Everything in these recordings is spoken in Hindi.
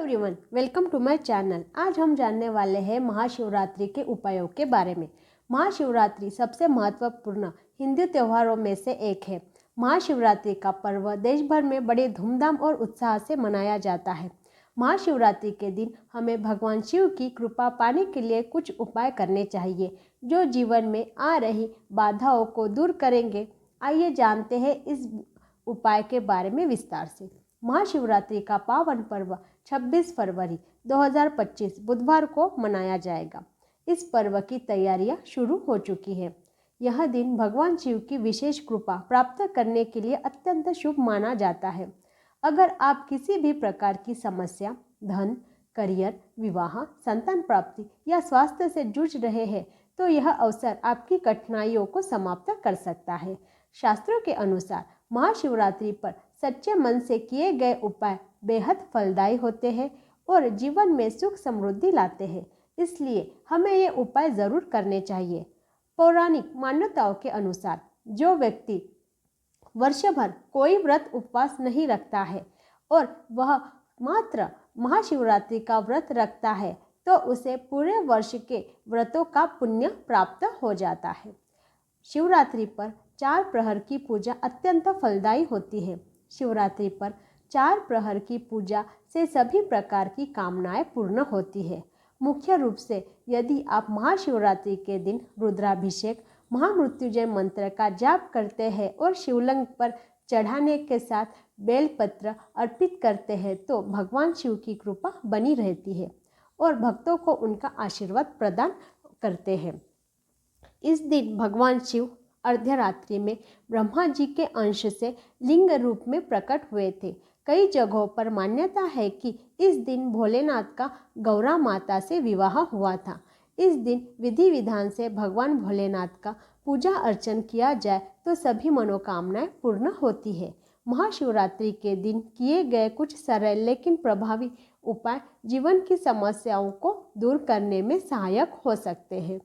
Everyone, welcome to my channel. आज हम जानने वाले हैं महाशिवरात्रि के उपायों के बारे में। महाशिवरात्रि सबसे महत्वपूर्ण हिंदू त्योहारों में से एक है। महाशिवरात्रि का पर्व देश भर में बड़े धूमधाम और उत्साह से मनाया जाता है। महाशिवरात्रि के दिन हमें भगवान शिव की कृपा पाने के लिए कुछ उपाय करने चाहिए जो जीवन में आ रही बाधाओं को दूर करेंगे। आइए जानते हैं इस उपाय के बारे में विस्तार से। महाशिवरात्रि का पावन पर्व 26 फरवरी 2025 बुधवार को मनाया जाएगा। इस पर्व की तैयारियां शुरू हो चुकी हैं। यह दिन भगवान शिव की विशेष कृपा प्राप्त करने के लिए अत्यंत शुभ माना जाता है। अगर आप किसी भी प्रकार की समस्या, धन, करियर, विवाह, संतान प्राप्ति या स्वास्थ्य से जूझ रहे हैं तो यह अवसर आपकी कठिनाइयों को समाप्त कर सकता है। शास्त्रों के अनुसार महाशिवरात्रि पर सच्चे मन से किए गए उपाय बेहद फलदायी होते हैं और जीवन में सुख समृद्धि लाते हैं। इसलिए हमें ये उपाय जरूर करने चाहिए। पौराणिक मान्यताओं के अनुसार जो व्यक्ति वर्ष भर कोई व्रत उपवास नहीं रखता है और वह मात्र महाशिवरात्रि का व्रत रखता है तो उसे पूरे वर्ष के व्रतों का पुण्य प्राप्त हो जाता है। शिवरात्रि पर 4 प्रहर की पूजा अत्यंत फलदायी होती है। शिवरात्रि पर 4 प्रहर की पूजा से सभी प्रकार की कामनाएं पूर्ण होती है। मुख्य रूप से यदि आप महाशिवरात्रि के दिन रुद्राभिषेक, महामृत्युंजय मंत्र का जाप करते हैं और शिवलिंग पर चढ़ाने के साथ बेलपत्र अर्पित करते हैं तो भगवान शिव की कृपा बनी रहती है और भक्तों को उनका आशीर्वाद प्रदान करते हैं। इस दिन भगवान शिव अर्धरात्रि में ब्रह्मा जी के अंश से लिंग रूप में प्रकट हुए थे। कई जगहों पर मान्यता है कि इस दिन भोलेनाथ का गौरा माता से विवाह हुआ था। इस दिन विधि विधान से भगवान भोलेनाथ का पूजा अर्चन किया जाए तो सभी मनोकामनाएं पूर्ण होती है। महाशिवरात्रि के दिन किए गए कुछ सरल लेकिन प्रभावी उपाय जीवन की समस्याओं को दूर करने में सहायक हो सकते हैं।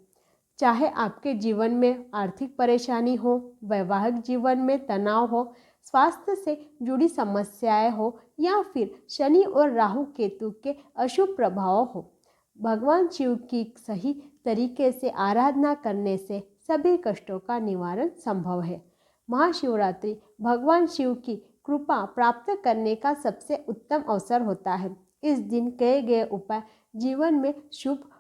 चाहे आपके जीवन में आर्थिक परेशानी हो, वैवाहिक जीवन में तनाव हो, स्वास्थ्य से जुड़ी समस्याएं हो या फिर शनि और राहु केतु के अशुभ प्रभाव हो, भगवान शिव की सही तरीके से आराधना करने से सभी कष्टों का निवारण संभव है। महाशिवरात्रि भगवान शिव की कृपा प्राप्त करने का सबसे उत्तम अवसर होता है। इस दिन किए गए उपाय जीवन में शुभ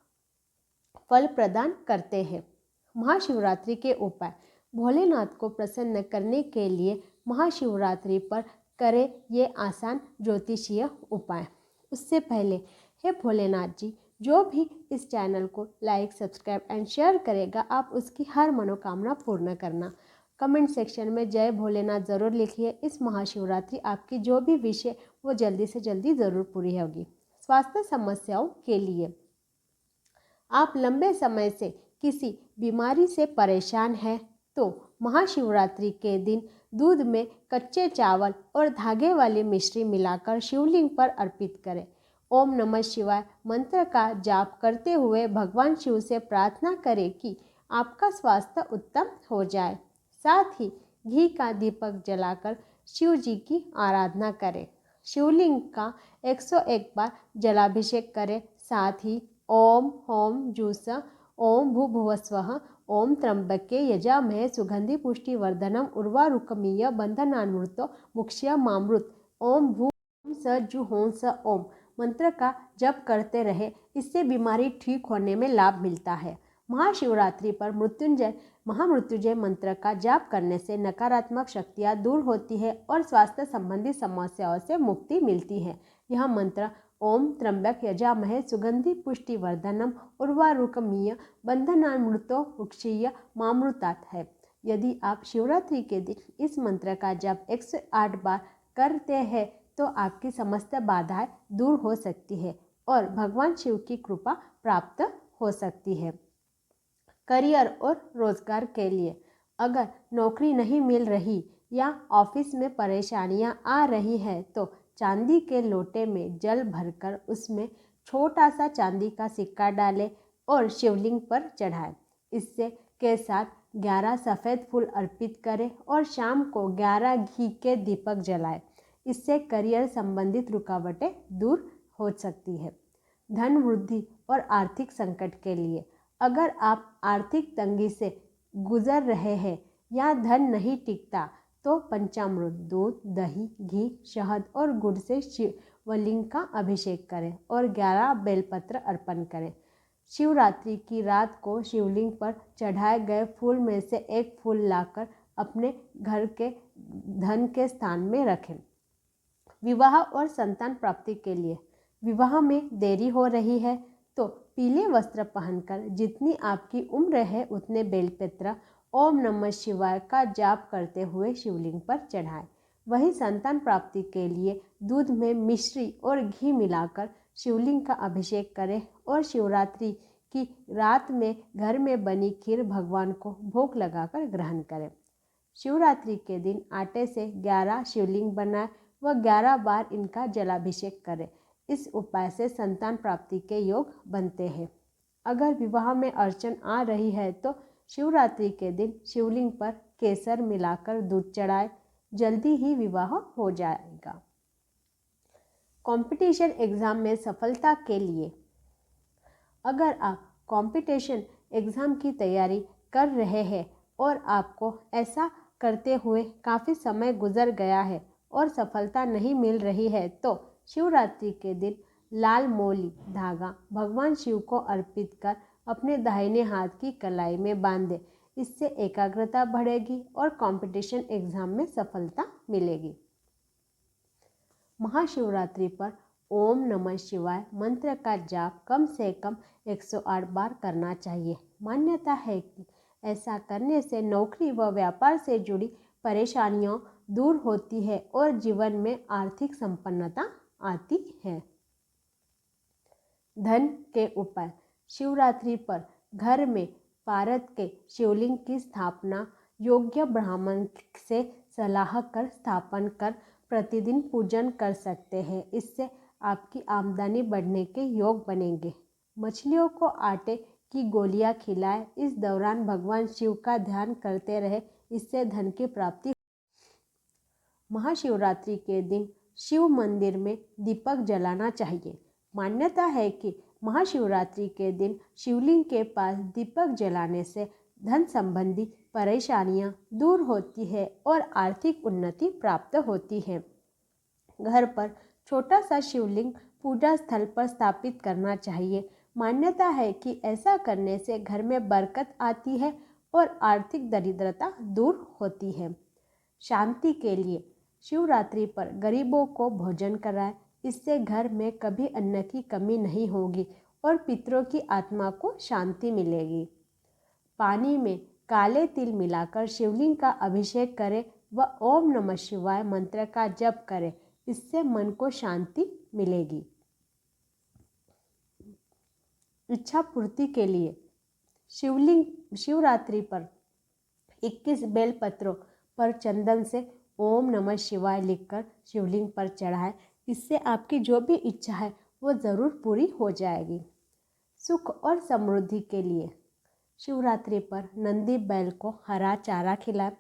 फल प्रदान करते हैं। महाशिवरात्रि के उपाय। भोलेनाथ को प्रसन्न करने के लिए महाशिवरात्रि पर करें ये आसान ज्योतिषीय उपाय। उससे पहले हे भोलेनाथ जी, जो भी इस चैनल को लाइक, सब्सक्राइब एंड शेयर करेगा, आप उसकी हर मनोकामना पूर्ण करना। कमेंट सेक्शन में जय भोलेनाथ ज़रूर लिखिए। इस महाशिवरात्रि आपकी जो भी विश है वो जल्दी से जल्दी ज़रूर पूरी होगी। स्वास्थ्य समस्याओं के लिए आप लंबे समय से किसी बीमारी से परेशान हैं तो महाशिवरात्रि के दिन दूध में कच्चे चावल और धागे वाली मिश्री मिलाकर शिवलिंग पर अर्पित करें। ओम नमः शिवाय मंत्र का जाप करते हुए भगवान शिव से प्रार्थना करें कि आपका स्वास्थ्य उत्तम हो जाए। साथ ही घी का दीपक जलाकर शिव जी की आराधना करें। शिवलिंग का 101 बार जलाभिषेक करें। साथ ही ओम होम जूस ओम भूभुवस्वः ओम त्र्यंबके यजामहे सुगंधि पुष्टि वर्धनम उर्वारुकमीय बंधनान्मृतो मुक्ष्य मामृत ओम भू स जु हों स ओम मंत्र का जप करते रहे। इससे बीमारी ठीक होने में लाभ मिलता है। महाशिवरात्रि पर महामृत्युंजय मंत्र का जाप करने से नकारात्मक शक्तियाँ दूर होती है और स्वास्थ्य संबंधी समस्याओं से मुक्ति मिलती है। यह मंत्र ओम त्र्यंबक यजामहे सुगंधि पुष्टि वर्धनम उर्वारुकमीय बंधनान्मृतो मुक्षीय मामृतात है। यदि आप शिवरात्रि के दिन इस मंत्र का जप 108 बार करते हैं तो आपकी समस्त बाधाएं दूर हो सकती है और भगवान शिव की कृपा प्राप्त हो सकती है। करियर और रोजगार के लिए अगर नौकरी नहीं मिल रही या ऑफिस में परेशानियां आ रही हैं तो चांदी के लोटे में जल भरकर उसमें छोटा सा चांदी का सिक्का डालें और शिवलिंग पर चढ़ाएं। इससे के साथ 11 सफ़ेद फूल अर्पित करें और शाम को 11 घी के दीपक जलाएं। इससे करियर संबंधित रुकावटें दूर हो सकती है। धन वृद्धि और आर्थिक संकट के लिए, अगर आप आर्थिक तंगी से गुजर रहे हैं या धन नहीं टिकता तो पंचामृत, दूध, दही, घी, शहद और गुड़ से शिवलिंग का अभिषेक करें और 11 बेलपत्र अर्पण करें। शिवरात्रि की रात को शिवलिंग पर चढ़ाए गए फूल में से एक फूल लाकर अपने घर के धन के स्थान में रखें। विवाह और संतान प्राप्ति के लिए, विवाह में देरी हो रही है तो पीले वस्त्र पहनकर जितनी आपकी उम्र है उतने बेलपत्र ओम नमः शिवाय का जाप करते हुए शिवलिंग पर चढ़ाएं। वहीं संतान प्राप्ति के लिए दूध में मिश्री और घी मिलाकर शिवलिंग का अभिषेक करें और शिवरात्रि की रात में घर में बनी खीर भगवान को भोग लगाकर ग्रहण करें। शिवरात्रि के दिन आटे से 11 शिवलिंग बनाएं व 11 बार इनका जलाभिषेक करें। इस उपाय से संतान प्राप्ति के योग बनते हैं। अगर विवाह में अड़चन आ रही है तो शिवरात्रि के दिन शिवलिंग पर केसर मिलाकर दूध चढ़ाएं, जल्दी ही विवाह हो जाएगा। कंपटीशन एग्ज़ाम में सफलता के लिए, अगर आप कंपटीशन एग्ज़ाम की तैयारी कर रहे हैं और आपको ऐसा करते हुए काफ़ी समय गुजर गया है और सफलता नहीं मिल रही है तो शिवरात्रि के दिन लाल मोली धागा भगवान शिव को अर्पित कर अपने दाहिने हाथ की कलाई में बांध दें। इससे एकाग्रता बढ़ेगी और कंपटीशन एग्ज़ाम में सफलता मिलेगी। महाशिवरात्रि पर ओम नमः शिवाय मंत्र का जाप कम से कम 108 बार करना चाहिए। मान्यता है कि ऐसा करने से नौकरी व व्यापार से जुड़ी परेशानियां दूर होती है और जीवन में आर्थिक संपन्नता आती है। धन के उपाय, शिवरात्रि पर घर में पारद के शिवलिंग की स्थापना योग्य ब्राह्मण से सलाह कर स्थापन कर प्रतिदिन पूजन कर सकते हैं। इससे आपकी आमदनी बढ़ने के योग बनेंगे। मछलियों को आटे की गोलियां खिलाएं। इस दौरान भगवान शिव का ध्यान करते रहे, इससे धन की प्राप्ति। महाशिवरात्रि के दिन शिव मंदिर में दीपक जलाना चाहिए। मान्यता है कि महाशिवरात्रि के दिन शिवलिंग के पास दीपक जलाने से धन संबंधी परेशानियां दूर होती है और आर्थिक उन्नति प्राप्त होती है। घर पर छोटा सा शिवलिंग पूजा स्थल पर स्थापित करना चाहिए। मान्यता है कि ऐसा करने से घर में बरकत आती है और आर्थिक दरिद्रता दूर होती है। शांति के लिए, शिवरात्रि पर गरीबों को भोजन कराएं। इससे घर में कभी अन्न की कमी नहीं होगी और पितरों की आत्मा को शांति मिलेगी। पानी में काले तिल मिलाकर शिवलिंग का अभिषेक करें व ओम नमः शिवाय मंत्र का जप करें। इससे मन को शांति मिलेगी। इच्छा पूर्ति के लिए, शिवरात्रि पर 21 बेलपत्रों पर चंदन से ओम नमः शिवाय लिखकर शिवलिंग पर चढ़ाएं। इससे आपकी जो भी इच्छा है वो ज़रूर पूरी हो जाएगी। सुख और समृद्धि के लिए, शिवरात्रि पर नंदी बैल को हरा चारा खिलाएं।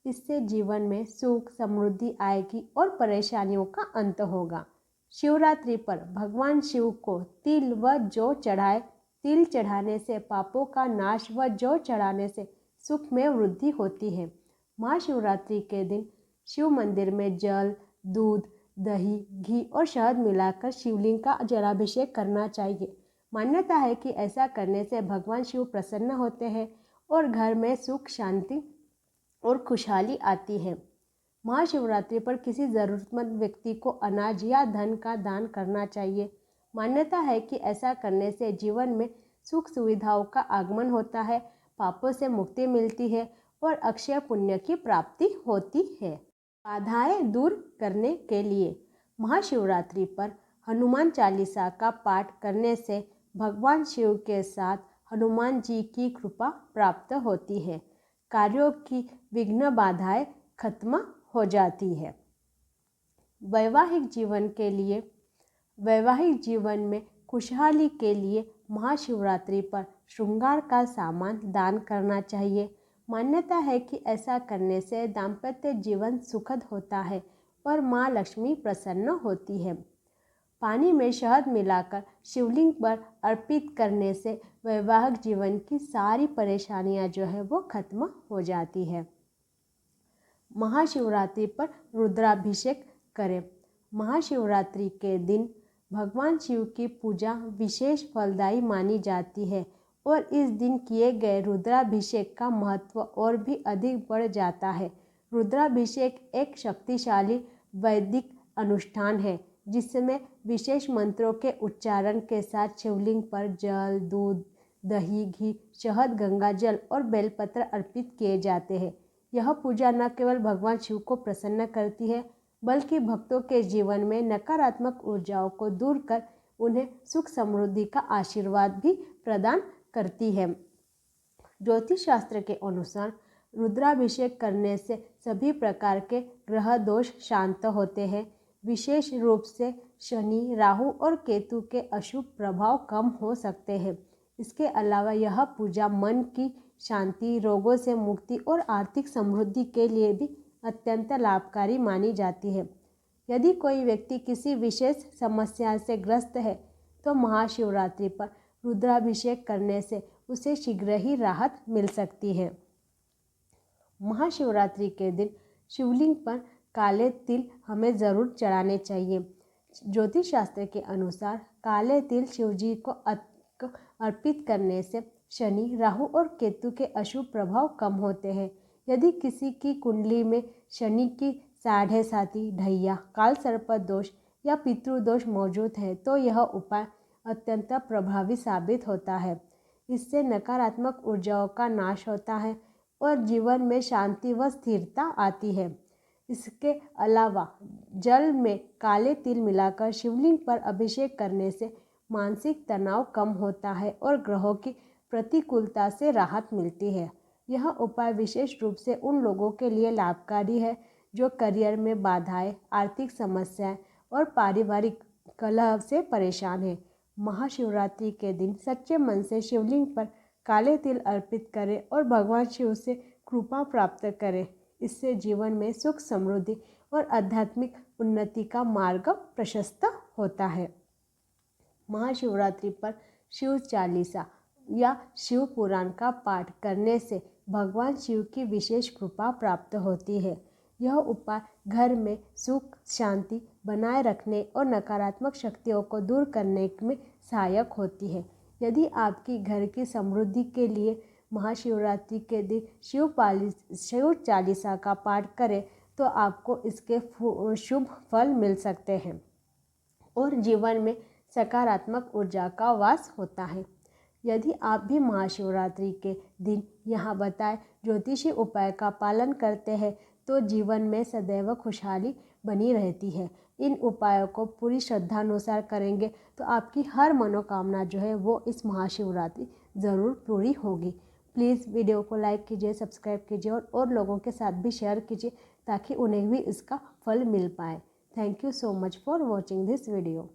इससे जीवन में सुख समृद्धि आएगी और परेशानियों का अंत होगा। शिवरात्रि पर भगवान शिव को तिल व जौ चढ़ाएं। तिल चढ़ाने से पापों का नाश व जौ चढ़ाने से सुख में वृद्धि होती है। महाशिवरात्रि के दिन शिव मंदिर में जल, दूध, दही, घी और शहद मिलाकर शिवलिंग का जलाभिषेक करना चाहिए। मान्यता है कि ऐसा करने से भगवान शिव प्रसन्न होते हैं और घर में सुख, शांति और खुशहाली आती है। महाशिवरात्रि पर किसी ज़रूरतमंद व्यक्ति को अनाज या धन का दान करना चाहिए। मान्यता है कि ऐसा करने से जीवन में सुख सुविधाओं का आगमन होता है, पापों से मुक्ति मिलती है और अक्षय पुण्य की प्राप्ति होती है। बाधाएं दूर करने के लिए, महाशिवरात्रि पर हनुमान चालीसा का पाठ करने से भगवान शिव के साथ हनुमान जी की कृपा प्राप्त होती है। कार्यों की विघ्न बाधाएं खत्म हो जाती है। वैवाहिक जीवन में खुशहाली के लिए महाशिवरात्रि पर श्रृंगार का सामान दान करना चाहिए। मान्यता है कि ऐसा करने से दाम्पत्य जीवन सुखद होता है और माँ लक्ष्मी प्रसन्न होती है। पानी में शहद मिलाकर शिवलिंग पर अर्पित करने से वैवाहिक जीवन की सारी परेशानियां जो है वो खत्म हो जाती है। महाशिवरात्रि पर रुद्राभिषेक करें। महाशिवरात्रि के दिन भगवान शिव की पूजा विशेष फलदायी मानी जाती है और इस दिन किए गए रुद्राभिषेक का महत्व और भी अधिक बढ़ जाता है। रुद्राभिषेक एक शक्तिशाली वैदिक अनुष्ठान है जिसमें विशेष मंत्रों के उच्चारण के साथ शिवलिंग पर जल, दूध, दही, घी, शहद, गंगा जल और बेलपत्र अर्पित किए जाते हैं। यह पूजा न केवल भगवान शिव को प्रसन्न करती है बल्कि भक्तों के जीवन में नकारात्मक ऊर्जाओं को दूर कर उन्हें सुख समृद्धि का आशीर्वाद भी प्रदान करती है। ज्योतिष शास्त्र के अनुसार रुद्राभिषेक करने से सभी प्रकार के ग्रह दोष शांत होते हैं। विशेष रूप से शनि, राहु और केतु के अशुभ प्रभाव कम हो सकते हैं। इसके अलावा यह पूजा मन की शांति, रोगों से मुक्ति और आर्थिक समृद्धि के लिए भी अत्यंत लाभकारी मानी जाती है। यदि कोई व्यक्ति किसी विशेष समस्या से ग्रस्त है तो महाशिवरात्रि पर रुद्राभिषेक करने से उसे शीघ्र ही राहत मिल सकती है। महाशिवरात्रि के दिन शिवलिंग पर काले तिल हमें ज़रूर चढ़ाने चाहिए। ज्योतिष शास्त्र के अनुसार काले तिल शिवजी को अर्पित करने से शनि, राहु और केतु के अशुभ प्रभाव कम होते हैं। यदि किसी की कुंडली में शनि की साढ़े साती, ढैया, काल सर्प दोष या पितृदोष मौजूद है तो यह उपाय अत्यंत प्रभावी साबित होता है। इससे नकारात्मक ऊर्जाओं का नाश होता है और जीवन में शांति व स्थिरता आती है। इसके अलावा जल में काले तिल मिलाकर शिवलिंग पर अभिषेक करने से मानसिक तनाव कम होता है और ग्रहों की प्रतिकूलता से राहत मिलती है। यह उपाय विशेष रूप से उन लोगों के लिए लाभकारी है जो करियर में बाधाएं, आर्थिक समस्याएं और पारिवारिक कलह से परेशान हैं। महाशिवरात्रि के दिन सच्चे मन से शिवलिंग पर काले तिल अर्पित करें और भगवान शिव से कृपा प्राप्त करें। इससे जीवन में सुख, समृद्धि और आध्यात्मिक उन्नति का मार्ग प्रशस्त होता है। महाशिवरात्रि पर शिव चालीसा या शिव पुराण का पाठ करने से भगवान शिव की विशेष कृपा प्राप्त होती है। यह उपाय घर में सुख, शांति बनाए रखने और नकारात्मक शक्तियों को दूर करने में सहायक होती है। यदि आपकी घर की समृद्धि के लिए महाशिवरात्रि के दिन शिव चालीसा का पाठ करें तो आपको इसके शुभ फल मिल सकते हैं और जीवन में सकारात्मक ऊर्जा का वास होता है। यदि आप भी महाशिवरात्रि के दिन यहाँ बताए ज्योतिषी उपाय का पालन करते हैं तो जीवन में सदैव खुशहाली बनी रहती है। इन उपायों को पूरी श्रद्धानुसार करेंगे तो आपकी हर मनोकामना जो है वो इस महाशिवरात्रि ज़रूर पूरी होगी। प्लीज़ वीडियो को लाइक कीजिए, सब्सक्राइब कीजिए और लोगों के साथ भी शेयर कीजिए ताकि उन्हें भी इसका फल मिल पाए। Thank you so much for watching this video.